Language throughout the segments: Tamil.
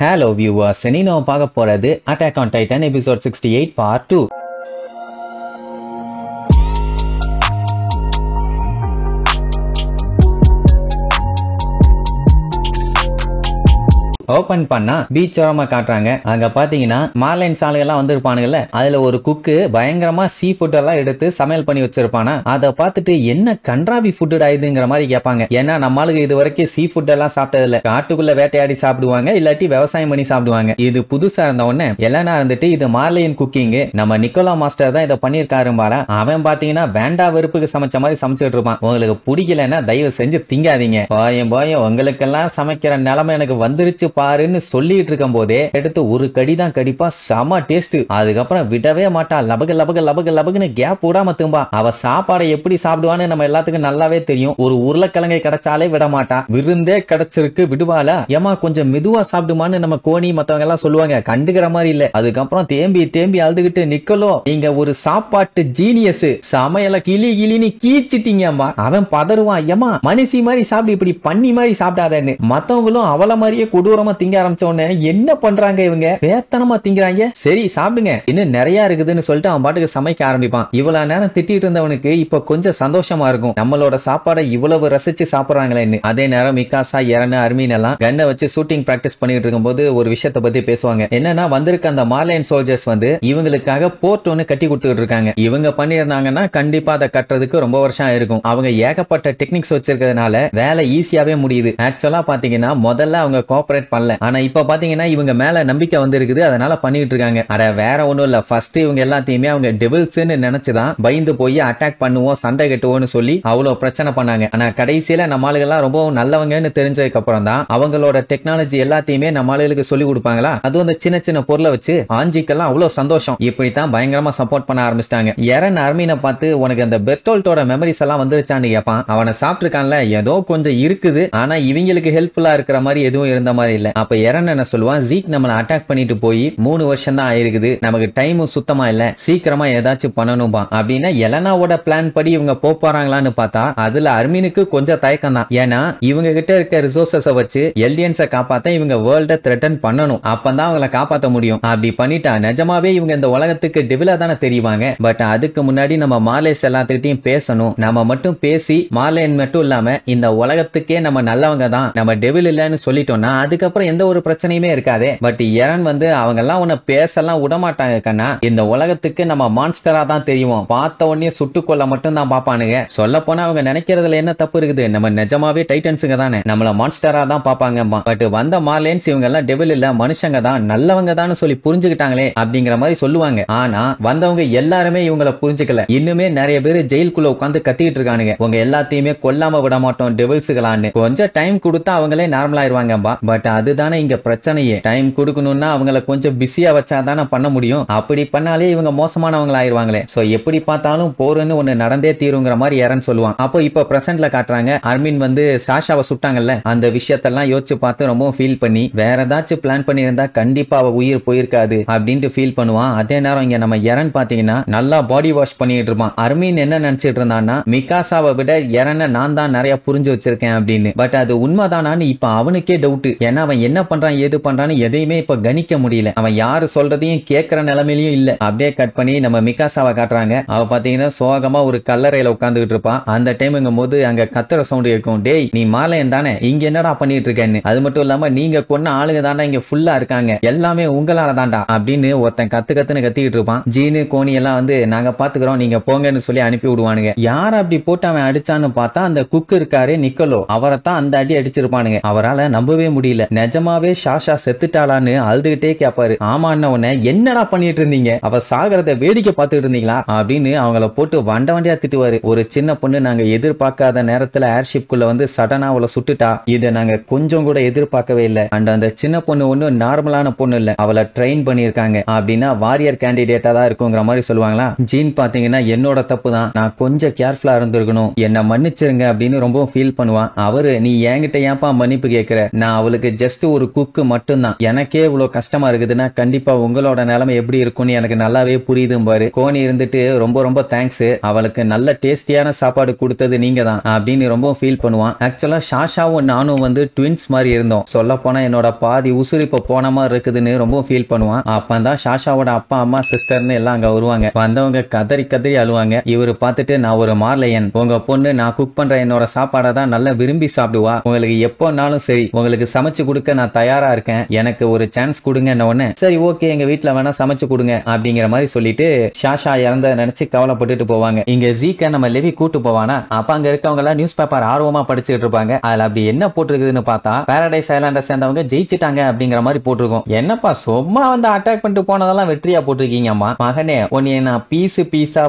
Hello viewers, இனி நம்ம பார்க்க போறது Attack on Titan episode 68 part 2. Open பண்ணா பீச் ஓரமா காட்டுறாங்க. அங்க பாத்தீங்கன்னா மார்லைன் சாலையெல்லாம் வந்திருப்பானுங்கல்ல, அதுல ஒரு குக்கு பயங்கரமா சீ ஃபுட் எல்லாம் எடுத்து சமையல் பண்ணி வச்சிருப்பானா. அதை பார்த்துட்டு என்ன கன்றாவி ஃபுட் ஆயுதுங்கிற மாதிரி கேட்பாங்க. ஏன்னா நம்மளுக்கு இது வரைக்கும் சீ ஃபுட் எல்லாம் சாப்பிட்டது இல்ல. காட்டுக்குள்ள வேட்டையாடி சாப்பிடுவாங்க, இல்லாட்டி விவசாயம் பண்ணி சாப்பிடுவாங்க. இது புதுசா இருந்த உடனே எல்லாரும் இருந்துட்டு இது மார்லைன் குக்கிங், நம்ம நிக்கோலா மாஸ்டர் தான் இதை பண்ணிருக்காரும்பாரா. அவன் பாத்தீங்கன்னா வேண்டா வெறுப்புக்கு சமைச்ச மாதிரி சமைச்சிட்டு இருப்பான். உங்களுக்கு பிடிக்கலன்னா தயவு செஞ்சு திங்காதீங்க, போயம் உங்களுக்கெல்லாம் சமைக்கிற நிலைமை எனக்கு வந்துருச்சு பாருன்னு சொல்லிட்டு இருக்கும் போதே எடுத்து ஒரு கடிதான் கடிப்பா, செம டேஸ்ட். அதுக்கப்புறம் விடவே மாட்டா, லபக லபக லபக லபகுன்னு கேப் விடாம திரும்பா. அவ சாப்பாடை எப்படி சாப்பிடுவான்னு நம்ம எல்லாத்துக்கும் நல்லாவே தெரியும். ஒரு உருளைக்கிழங்கை கிடைச்சாலே விட மாட்டா. விருந்தே கிடைச்சிருக்கு விடுவாளா, ஏமா கொஞ்சம் மெதுவா சாப்பிடுமான்னு நம்ம கோணி மத்தவங்க எல்லாம் சொல்லுவாங்க. கண்டுக்கிற மாதிரி இல்ல. அதுக்கப்புறம் தேம்பி தேம்பி அழுதுகிட்டு, நிக்கலோ நீங்க ஒரு சாப்பாட்டு ஜீனியஸ், சமையல கிளி கிளின்னு கீச்சிட்டீங்கம்மா. அவன் பதறுவான், ஏமா மனுஷி மாதிரி சாப்பிடு, இப்படி பண்ணி மாதிரி சாப்பிடாதேன்னு. மத்தவங்களும் அவள மாதிரியே கொடூரமா திங்க ஆரம்பிச்ச உடனே என்ன பண்றாங்க இவங்க, வேத்தனமா திங்கிறாங்க. சரி சாப்பிடுங்க, இன்னும் நிறைய இருக்குதுன்னு சொல்லிட்டு அவன் பாட்டுக்கு சமைக்க ஆரம்பிப்பான். இவ்வளவு நேரம் திட்டிட்டு இருந்தவனுக்கு இப்ப கொஞ்சம் சந்தோஷமா இருக்கும், நம்மளோட சாப்பாடை இவ்வளவு ரசிச்சு சாப்பிடுறாங்களேன்னு. அதே நேரம் மிகாசா, எரனு, அர்மீன் எல்லாம் கன்னை வச்சு ஷூட்டிங் பிராக்டிஸ் பண்ணிட்டு இருக்கும் போது ஒரு விஷயத்தை பத்தி பேசுவாங்க. என்னன்னா, வந்திருக்க அந்த மார்லைன் சோல்ஜர்ஸ் வந்து இவங்களுக்காக போர்ட் ஒன்னு கட்டி கொடுத்துட்டு இருக்காங்க. இவங்க பண்ணிருந்தாங்கன்னா கண்டிப்பா அதை கட்டுறதுக்கு ரொம்ப வருஷம் ஆயிருக்கும். அவங்க ஏகப்பட்ட டெக்னிக்ஸ் வச்சிருக்கிறதுனால வேலை ஈஸியாவே முடியுது. ஆக்சுவலா பாத்தீங்கன்னா முதல்ல அவங்க கோஆபரேட் பண்ணல, ஆனா இப்ப பாத்தீங்கன்னா இவங்க மேல நம்பிக்கை வந்திருக்குது, அதனால பண்ணிட்டு இருக்காங்க. அட வேற ஒண்ணும் இல்ல, ஃபர்ஸ்ட் இவங்க எல்லாத்தையுமே அவங்க டெவில்ஸ்னு நினைச்சுதான் பயந்து போய் அட்டாக் பண்ணுவோம், சண்டை கட்டுவோம்னு சொல்லி அவ்வளவு பிரச்சனை பண்ணாங்க. ஆனா கடைசியில நம்ம ஆளுகெல்லாம் ரொம்ப நல்லவங்கன்னு தெரிஞ்சதுக்கு அப்புறம் தான் அவங்களோட டெக்னாலஜி எல்லாத்தையுமே நம்ம ஆளுகளுக்கு சொல்லி கொடுப்பாங்களா. அதுவும் அந்த சின்ன சின்ன பொருளை வச்சு ஆஞ்சிக்கெல்லாம் அவ்வளவு சந்தோஷம். இப்படித்தான் பயங்கரமா சப்போர்ட் பண்ண ஆரம்பிச்சிட்டாங்க. எரன் அர்மீனை பார்த்து உனக்கு அந்த பெர்டோல்ட்டோட மெமரிஸ் எல்லாம் வந்துருச்சான்னு கேட்பான். அவனை சாப்பிட்டுருக்கான்ல, ஏதோ கொஞ்சம் இருக்குது, ஆனா இவங்களுக்கு ஹெல்ப்ஃபுல்லா இருக்கிற மாதிரி எதுவும் இருந்த மாதிரி இல்ல. அப்ப எரன் என்ன சொல்லுவான், ஜீக் நம்மள அட்டாக் பண்ணிட்டு போய் 3 வருஷம் தான் ஆயிருக்குது, நமக்கு டைமும் சுத்தமா இல்ல, சீக்கிரமா ஏதாச்சும் பண்ணணும்பா. அப்படின்னா எலனாவோட பிளான் படி இவங்க போறாங்களான்னு பார்த்தா அதுல அர்மீனுக்கு கொஞ்சம் தயக்கம் தான். ஏன்னா இவங்க கிட்ட இருக்க ரிசோர்சஸ வச்சு எல்டியன்ஸை காப்பாத்த இவங்க வேர்ல்ட த்ரெட்டன் பண்ணணும், அப்பதான் அவங்களை காப்பாத்த முடியும். அப்படி பண்ணிட்டா நிஜமாவே இவங்க இந்த உலகத்துக்கு டெவிலா தானே தெரிவாங்க. பட் அதுக்கு முன்னாடி நம்ம மார்லைஸ் எல்லாத்துக்கிட்டையும் பேசணும். நம்ம மட்டும் பேசி மார்லைன் மட்டும் இல்லாம இந்த உலகத்துக்கே நம்ம நல்லவங்க தான், நம்ம டெவில் இல்லன்னு சொல்லிட்டோம்னா அதுக்கப்புறம் எந்த ஒரு பிரச்சனையுமே இருக்காதே. பட் எரன் வந்து அவங்க எல்லாம் உன்னை பேசலாம் விடமாட்டாங்க கண்ணா, இந்த உலகத்துக்கு நம்ம மான்ஸ்டரா தான் தெரியும், பார்த்த உடனே சுட்டுக்கொள்ள மட்டும் தான் பாப்பானுங்க. சொல்ல போனா அவங்க நினைக்கிறதுல என்ன தப்பு இருக்குது, நம்ம நிஜமாவே டைட்டன்ஸுங்க தானே, நம்மள மான்ஸ்டரா தான் பாப்பாங்க. பட் வந்த மார்லைன்ஸ் இவங்க எல்லாம் டெவில் இல்ல, மனுஷங்க தான், நல்லவங்க தான் சொல்லி புரிஞ்சுக்கிட்டாங்களே அப்படிங்கிற மாதிரி சொல்லுவாங்க. ஆனா வந்தவங்க எல்லாருமே இவங்கள புரிஞ்சுக்கல. இன்னுமே நிறைய பேர் ஜெயிலுக்குள்ள உட்காந்து கத்திட்டு இருக்கானுங்க, உங்க எல்லாத்தையுமே கொல்லாம விட மாட்டோம் டெவில்ஸுகளான்னு. கொஞ்சம் டைம் கொடுத்தா அவங்களே நார்மல் ஆயிருவாங்கப்பா. பட் அதுதானே இங்க பிரச்சனையே, டைம் கொடுக்கணும்னா அவங்கள கொஞ்சம் பிஸியா வச்சாதானே பண்ண முடியும். அப்படி பண்ணாலே இவங்க மோசமானவங்களா ஆயிருவாங்களே. சோ எப்படி பார்த்தாலும் போறன்னு ஒண்ணு நடந்தே தீருங்கிற மாதிரி எரன் சொல்லுவான். அப்போ இப்ப பிரசன்ட்ல காட்டுறாங்க, அர்மின் வந்து சாஷாவை சுட்டாங்கல்ல, அந்த விஷயத்தெல்லாம் யோசிச்சு பார்த்து ரொம்ப ஃபீல் பண்ணி வேற ஏதாச்சும் பிளான் பண்ணி இருந்தா கண்டிப்பா அவ உயிர் போயிருக்காது அப்படின்ட்டு ஃபீல் பண்ணுவான். அதே நேரம் இங்க நம்ம எரன் பாத்தீங்கன்னா நல்லா பாடி வாஷ் பண்ணிட்டு இருப்பான். அர்மின் என்ன நினைச்சிட்டு இருந்தான்னா, மிகாசாவை விட எரனை நான் தான் நிறைய புரிஞ்சு வச்சிருக்கேன் அப்படின்னு. பட் அது உண்மைதானான்னு இப்ப அவனுக்கே டவுட். ஏன்னா அவன் என்ன பண்றான் ஏது பண்றான்னு எதையுமே இப்ப கணிக்க முடியல. அவன் யாரு சொல்றதையும் கேட்கிற நிலைமையிலும் இல்ல. அப்படியே கட் பண்ணி நம்ம மிகாசாவை காட்டுறாங்க. அவ பாத்தீங்கன்னா சோகமா ஒரு கல்லறையில உட்கார்ந்துகிட்டு இருப்பான். அந்த டைம்ங்கும் போது அங்க கத்துற சவுண்ட் கேட்கும். டேய் நீ மாலையன் தானே, இங்க என்னடா பண்ணிட்டு இருக்கேன்னு. அது மட்டும் இல்லாம நீங்க கொன்ன ஆளுங்க தாண்டா இங்க ஃபுல்லா இருக்காங்க, எல்லாமே உங்களால தாண்டா அப்படின்னு ஒருத்தன் கத்துன்னு கத்திட்டு இருப்பான். ஜீனு கோணி எல்லாம் வந்து நாங்க பாத்துக்கிறோம் நீங்க போங்கன்னு சொல்லி அனுப்பி விடுவானுங்க. யார் அப்படி போட்டு அவன் அடிச்சான்னு பார்த்தா அந்த குக்கு இருக்காரு நிக்கலோ, அவரை தான் அந்த அடி அடிச்சிருப்பானுங்க. அவரால நம்பவே முடியல, நிஜமாவே சாஷா செத்துட்டாளான்னு அழுதுகிட்டே கேட்பாரு. ஆமா உடனே என்னடா பண்ணிட்டு இருந்தீங்க, அவ சாகரத வேடிக்கை பார்த்துட்டு இருந்தீங்களா அப்படின்னு அவங்கள போட்டு வண்ட வண்டியா திட்டுவாரு. ஒரு சின்ன பொண்ணு நாங்க எதிர்பார்க்காத நேரத்துல ஏர்ஷிப் குள்ள வந்து சடனா அவளை சுட்டுட்டா, இதை நாங்க கொஞ்சம் கூட எதிர்பார்க்கவே இல்லை. அண்ட் அந்த சின்ன பொண்ணு ஒண்ணு நார்மலான பொண்ணு இல்ல, அவளை ட்ரெயின் பண்ணிருக்காங்க அப்படின்னா வாரியர் கேண்டிடேட்டா தான் இருக்குங்கிற மாதிரி சொல்லுவாங்களா. ஜீன் பாத்தீங்கன்னா என்னோட தப்பு தான், நான் கொஞ்சம் கேர்ஃபுல்லா இருந்திருக்கணும், என்ன மன்னிச்சிருங்க அப்படின்னு ரொம்ப ஃபீல் பண்ணுவான். அவரு நீ என்கிட்ட ஏன்பா மன்னிப்பு கேட்கிற, நான் அவளுக்கு ஜஸ்ட் ஒரு குக்கு மட்டும்தான். எனக்கே இவ்வளவு கஷ்டமா இருக்குதுன்னா கண்டிப்பா உங்களோட நிலைமை எப்படி இருக்கும்னு எனக்கு நல்லாவே புரியுது பாரு. கோனி இருந்துட்டு ரொம்ப ரொம்ப தேங்க்ஸ், அவளுக்கு நல்ல டேஸ்டியான சாப்பாடு கொடுத்தது நீங்க தான் அப்படின்னு ரொம்ப ஃபீல் பண்ணுவான். ஆக்சுவலா ஷாஷாவும் நானும் வந்து ட்வின்ஸ் மாதிரி இருந்தோம். சொல்ல போனா என்னோட பாதி உசுறு இப்ப போன மாதிரி இருக்குதுன்னு ரொம்ப ஃபீல் பண்ணுவான். அப்பதான் ஷாஷாவோட அப்பா அம்மா சிஸ்டர்னு எல்லாம் அங்க வருவாங்க. வந்தவங்க கதறி கதறி அழுவாங்க. இவரு பார்த்துட்டு நான் ஒரு மார்லையன், உங்க பொண்ணு நான் குக் பண்ற என்னோட சாப்பாடை தான் நல்லா விரும்பி சாப்பிடுவா, உங்களுக்கு எப்போனாலும் சரி உங்களுக்கு சமைச்சு கொடுக்க நான் தயாரா இருக்கேன், எனக்கு ஒரு சான்ஸ் கொடுங்க. உடனே சரி ஓகே எங்க வீட்டுல வேணா சமைச்சு கொடுங்க அப்படிங்கிற மாதிரி சொல்லிட்டு ஷாஷா இறந்த நினைச்சு கவலைப்பட்டுட்டு போவாங்க. இங்க ஜீக்க நம்ம லெவி கூட்டு போவானா, அப்ப அங்க இருக்கவங்க எல்லாம் நியூஸ் பேப்பர் ஆர்வமா படிச்சுட்டு இருப்பாங்க. அதுல அப்படி என்ன போட்டிருக்குதுன்னு பார்த்தா பாரடைஸ் ஐலாண்ட சேர்ந்தவங்க ஜெயிச்சிட்டாங்க அப்படிங்கிற மாதிரி போட்டிருக்கோம். என்னப்பா சும்மா வந்து அட்டாக் பண்ணிட்டு போனதெல்லாம் வெற்றியா போட்டிருக்கீங்கம்மா, மகனே உன்னைய நான் பீஸ்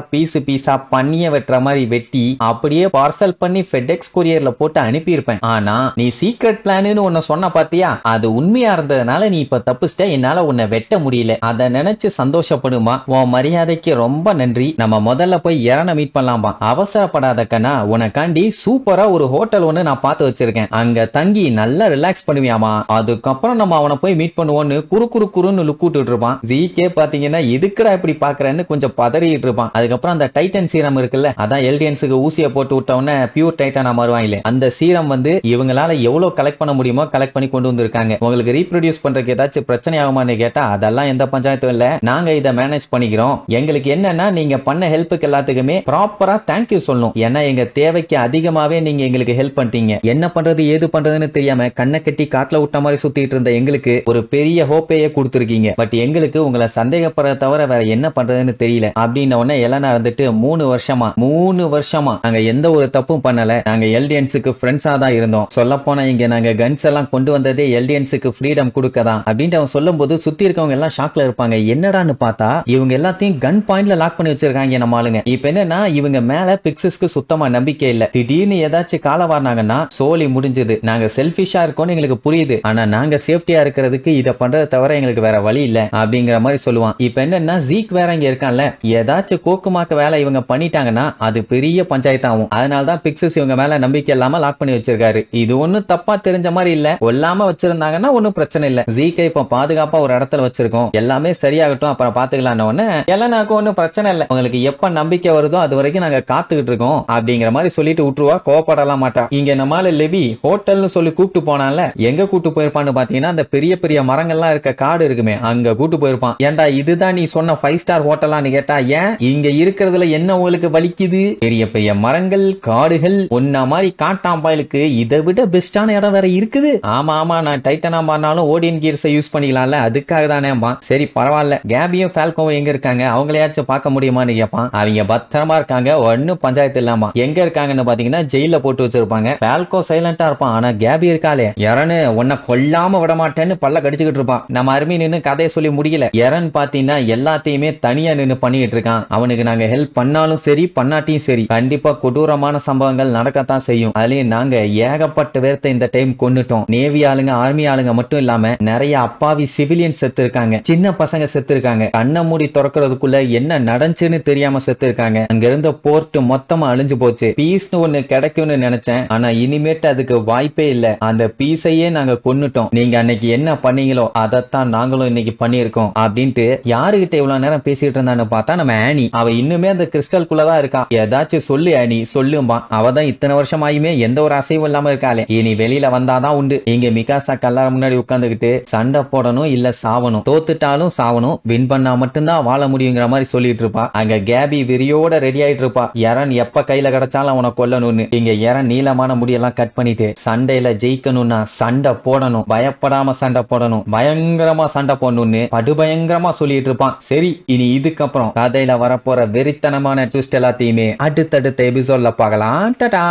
பீஸா பண்ணிய வெட்டுற மாதிரி வெட்டி அப்படியே பார்சல் பண்ணி ஃபெடெக்ஸ் கொரியர்ல போட்டு அனுப்பி இருப்பேன். ஆனா நீ சீக்ரெட் பிளான்னு உன்னை சொன்ன பாத்தியா, அது உண்மையா இருந்ததுனால நீ இப்ப தப்புச்சிட்ட, என்னால உன்னை வெட்ட முடியல, அதை நினைச்சு சந்தோஷப்படுமா, உன் மரியாதைக்கு ரொம்ப நன்றி, நம்ம முதல்ல போய் இறன மீட் பண்ணலாம்பா, அவசரப்படாத கண்ணா, உனக்காண்டி சூப்பரா ஒரு ஹோட்டல் ஒண்ணு நான் பார்த்து வச்சிருக்கேன், அங்க தங்கி நல்லா ரிலாக்ஸ் பண்ணுவியாமா, அதுக்கப்புறம் நம்ம அவனை போய் மீட் பண்ணுவோன்னு குறுன்னு லுக் விட்டுட்டு இருப்பான். ஜிகே பாத்தீங்கன்னா எதுக்குடா இப்படி பாக்குறேன்னு கொஞ்சம் பதறிட்டு இருப்பான். அதுக்கப்புறம் அந்த டைட்டன் சீரம் இருக்குல்ல, அதான் எல்டியன்ஸுக்கு ஊசிய போட்டு விட்டவன பியூர் டைட்டனா மாறுவாங்களே, அந்த சீரம் வந்து இவங்களால எவ்வளவு கலெக்ட் பண்ண முடியுமோ கலெக்ட் பண்ணி கொண்டு வந்திருக்காங்க. உங்களுக்கு ரீப்ரொடியூஸ் பண்றதுக்கு ஏதாச்சும் பிரச்சனை ஆகுமான்னு கேட்டா அதெல்லாம் எந்த பஞ்சாயத்தும் இல்ல, நாங்க இதை மேனேஜ் பண்ணிக்கிறோம். எங்களுக்கு என்னன்னா நீங்க பண்ண ஹெல்ப்புக்கு எல்லாத்துக்குமே ப்ராப்பரா தேங்க்யூ சொல்லணும். ஏன்னா எங்க தேவைக்கு அதிகமாவே நீங்க எங்களுக்கு ஹெல்ப் பண்ணிட்டீங்க. என்ன பண்றது ஏது பண்றதுன்னு தெரியாம கண்ணை கட்டி காட்டுல விட்ட மாதிரி சுத்திட்டு இருந்த எங்களுக்கு ஒரு பெரிய ஹோப்பையே கொடுத்துருக்கீங்க. பட் எங்களுக்கு உங்களை சந்தேகப்படுறத தவிர வேற என்ன பண்றதுன்னு தெரியல அப்படின்னு உடனே எல்லாம் இருந்துட்டு 3 வருஷமா நாங்க எந்த ஒரு தப்பும் பண்ணல, நாங்க எல்டியன்ஸுக்கு ஃப்ரெண்ட்ஸா தான் இருந்தோம். சொல்ல போனா இங்க நாங்க கன்ஸ் எல்லாம் கொண்டு வந்ததே எல்டியன்ஸுக்கு ஃப்ரீடம் கொடுக்கதான் அப்படின்ட்டு அவன் சொல்லும் போது சுத்தி இருக்கவங்க எல்லாம் ஷாக்ல இருப்பாங்க. என்னடான்னு பார்த்தா இவங்க எல்லாத்தையும் கன் பாயிண்ட்ல லாக் பண்ணி வச்சிருக்காங்க நம்ம ஆளுங்க. இப்ப என்னன்னா இவங்க மேல பிக்ஸஸ்க்கு சுத்தமா நம்பிக்கை இல்ல, திடீர்னு ஏதாச்சும் கால வாரினாங்கன்னா சோலி முடிஞ்சது. நாங்க செல்ஃபிஷா இருக்கோம்னு எங்களுக்கு புரியுது, ஆனா நாங்க சேஃப்டியா இருக்கிறதுக்கு இதை பண்றதை தவிர எங்களுக்கு வேற வழி இல்ல அப்படிங்கிற மாதிரி சொல்லுவான். இப்ப என்னன்னா ஜீக் வேற இங்க இருக்கான்ல, ஏதாச்சும் கோக்குமாக்க வேலை இவங்க பண்ணிட்டாங்கன்னா அது பெரிய பஞ்சாயத்து ஆகும். அதனாலதான் பிக்ஸஸ் இவங்க மேல நம்பிக்கை இல்லாம லாக் பண்ணி வச்சிருக்காரு. இது ஒன்னும் தப்பா தெரிஞ்ச மாதிரி இல்ல, கொல்லாம வச்சிருந்தாங்கன்னா ஒன்னும் பிரச்சனை இல்ல, ஜீக்கை இப்ப பாதுகாப்பா ஒரு இடத்துல வச்சிருக்கோம், எல்லாமே சரியாகட்டும் அப்புறம் பாத்துக்கலாம். எல்லாருக்கும் ஒன்னும் பிரச்சனை இல்ல, உங்களுக்கு எப்ப நம்பிக்கை வருதோ அது வரைக்கும் நாங்க காத்துக்கிட்டு இருக்கோம் அப்படிங்கிற மாதிரி சொல்லிட்டு விட்டுருவா. கோவப்படலாம் மாட்டா. இங்க நம்மால லெவி ஹோட்டல்னு சொல்லி கூப்பிட்டு போனால, எங்க கூட்டு போயிருப்பான்னு பாத்தீங்கன்னா அந்த பெரிய பெரிய மரங்கள்லாம் இருக்க காடு இருக்குமே அங்க கூட்டு போயிருப்பான். ஏன்டா இதுதான் நீ சொன்ன 5 ஸ்டார் ஹோட்டலான்னு கேட்டா, ஏன் இங்க இருக்கிறதுல என்ன உங்களுக்கு வலிக்குது, பெரிய பெரிய மரங்கள் காடுகள் ஒன்ன மாதிரி காட்டாம்பாயிலுக்கு இதை விட பெஸ்டான இடம் வேற இருக்குது. ஆமா நான் டைட்டனா மாறினாலும் ஓடியன் கியர்ஸை யூஸ் பண்ணிக்கலாம்ல, அதுக்காக தானே. சரி பரவாயில்ல, கேபியும் ஃபால்கோவும் எங்க இருக்காங்க, அவங்களையாச்சும் பார்க்க முடியுமான்னு கேட்பான். அவங்க பத்திரமா இருக்காங்க, ஒன்னும் பஞ்சாயத்து இல்லாம. எங்க இருக்காங்கன்னு பாத்தீங்கன்னா ஜெயில போட்டு வச்சிருப்பாங்க. ஃபால்கோ சைலண்டா இருப்பான், ஆனா கேபி இருக்காளே எரனு உன்னை கொல்லாம விட மாட்டேன்னு பல்ல கடிச்சுக்கிட்டு இருப்பான். நம்ம அருமை நின்னு கதையை சொல்லி முடியல. எரன் பாத்தீங்கன்னா எல்லாத்தையுமே தனியா நின்னு பண்ணிட்டு இருக்கான். அவனுக்கு நாங்க ஹெல்ப் பண்ணாலும் சரி பண்ணாட்டியும் சரி கண்டிப்பா கொடூரமான சம்பவங்கள் நடக்கத்தான் செய்யும். அதுலயும் நாங்க ஏகப்பட்ட பேர்த்த இந்த டைம் கொன்னுட்டோம். நேவி ஆளுங்க ஆர்மி ஆளுங்க மட்டும் இல்லாம நிறைய அப்பாவி சிவிலியன் செத்து இருக்காங்க, சின்ன பசங்க செத்து இருக்காங்க, கண்ணை மூடி திறக்கிறதுக்குள்ள என்ன நடந்துச்சுன்னு தெரியாம செத்து இருக்காங்க. அங்க இருந்த போர்ட் மொத்தமா அழிஞ்சு போச்சு. பீஸ்னு ஒண்ணு கிடைக்கும்னு நினைச்சேன், ஆனா இனிமேட்டு அதுக்கு வாய்ப்பே இல்ல. அந்த பீஸையே நாங்க கொன்னுட்டோம். நீங்க அன்னைக்கு என்ன பண்ணீங்களோ அதைத்தான் நாங்களும் இன்னைக்கு பண்ணிருக்கோம் அப்படின்ட்டு யாருகிட்ட இவ்வளவு நேரம் பேசிட்டு இருந்தான்னு பார்த்தா நம்ம ஆனி. அவ இன்னுமே அந்த கிறிஸ்டல்குள்ளதான் இருக்கா. ஏதாச்சும் சொல்லு ஆனி சொல்லும்பா. அவதான் இத்தனை வருஷம் ஆயுமே எந்த ஒரு அசைவும் இல்லாம இருக்காளே, இனி வெளியில வந்தாதான் உண்டு. இங்க மிகாசா கல்லார முன்னாடி உட்கார்ந்துகிட்டு சண்டை போடணும் இல்ல சாவணும், தோத்துட்டாலும் சாவணும், வின் பண்ணா மட்டும்தான் வாழ முடியுங்கிற மாதிரி சொல்லிட்டு இருப்பா. அங்க கேபி வெறியோட ரெடி ஆயிட்டு இருப்பா. எரன் எப்ப கையில கிடைச்சாலும் அவனை கொல்லணும்னு. இங்க எரன் நீளமான முடியெல்லாம் கட் பண்ணிட்டு சண்டையில ஜெயிக்கணும்னா சண்டை போடணும், பயப்படாம சண்டை போடணும், பயங்கரமா சண்டை போடணும்னு படுபயங்கரமா சொல்லிட்டு இருப்பான். சரி இனி இதுக்கப்புறம் கதையில வரப்போற வெறித்தனமான ட்விஸ்ட் எல்லாத்தையுமே அடுத்தடுத்த எபிசோட்ல பார்க்கலாம். டாடா.